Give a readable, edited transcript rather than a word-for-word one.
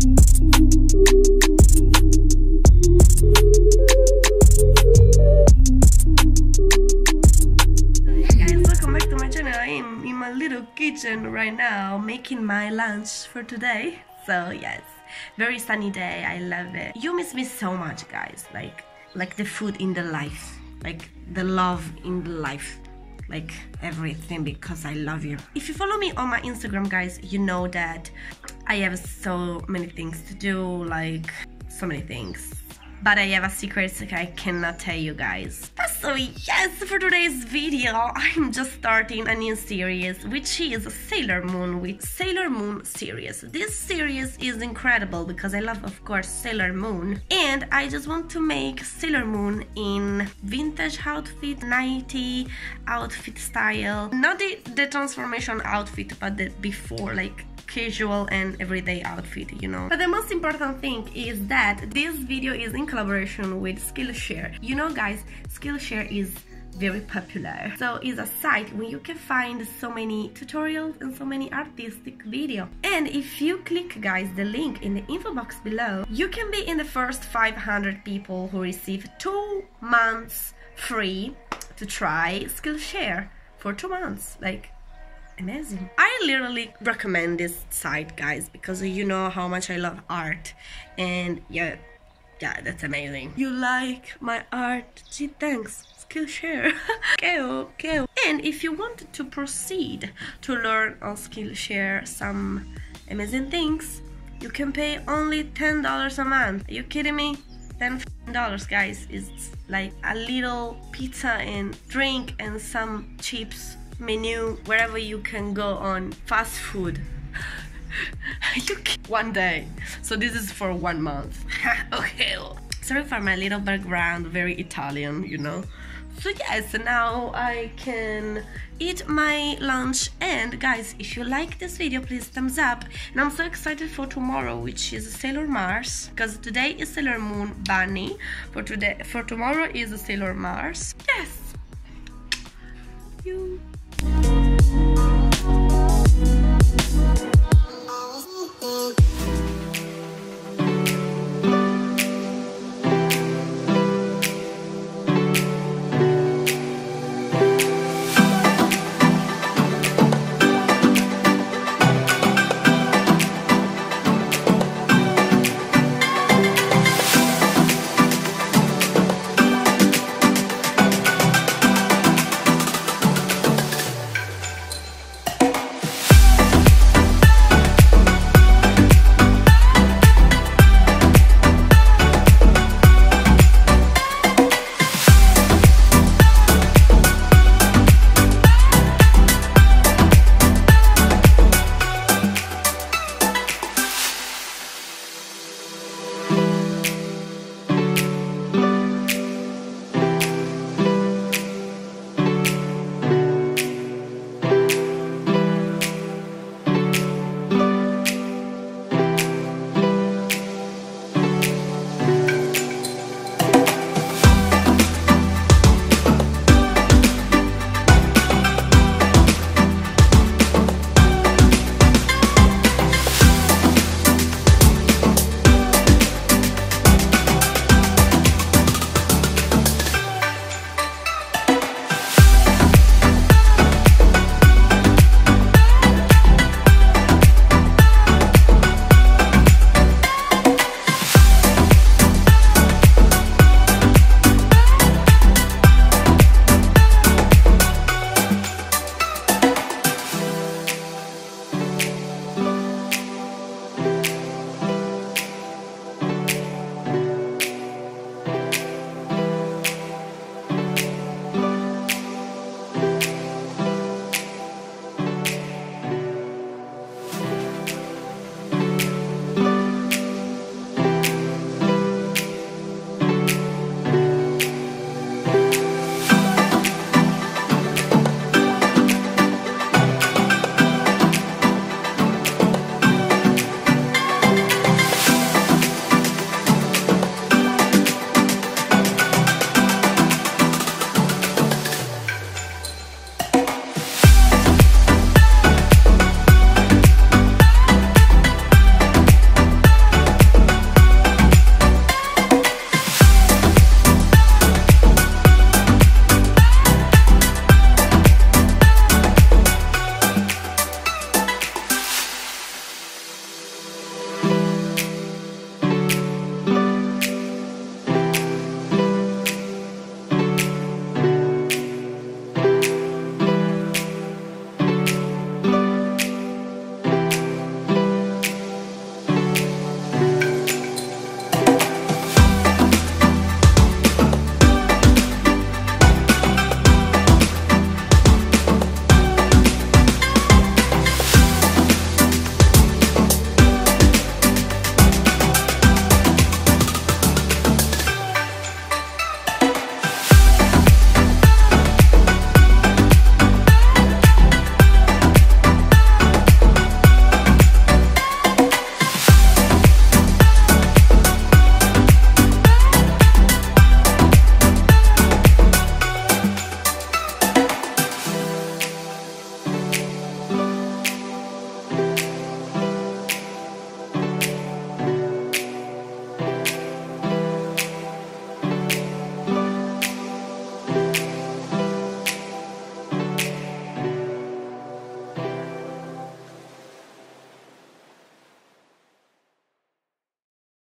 I'm in my little kitchen right now making my lunch for today. So yes, very sunny day. I love it. You miss me so much, guys. Like the food in the life, like the love in the life, like everything, because I love you. If you follow me on my Instagram, guys, you know that I have so many things to do, like so many things. But I have a secret I cannot tell you guys. So yes, for today's video, I'm just starting a new series, which is Sailor Moon with Sailor Moon series. This series is incredible because I love, of course, Sailor Moon. And I just want to make Sailor Moon in vintage outfit, 90s outfit style. Not the transformation outfit, but the before, like casual and everyday outfit, you know. But the most important thing is that this video is in collaboration with SKILLSHARE. You know, guys, SKILLSHARE is very popular. So it's a site where you can find so many tutorials and so many artistic videos. And if you click, guys, the link in the info box below, you can be in the first 500 people who receive 2 months free to try SKILLSHARE for 2 months. Like, amazing. I literally recommend this site, guys, because you know how much I love art, and yeah, that's amazing. You like my art? Gee, thanks, SKILLSHARE. Okay. And if you want to proceed to learn on SKILLSHARE some amazing things, you can pay only $10 a month. Are you kidding me? $10, guys, is like a little pizza and drink and some chips menu wherever you can go on fast food. One day. So this is for 1 month. Okay. Sorry for my little background, very Italian, you know. So yes, now I can eat my lunch. And guys, if you like this video, please thumbs up. And I'm so excited for tomorrow, which is Sailor Mars, because today is Sailor Moon Bunny. For tomorrow is Sailor Mars. Yes. You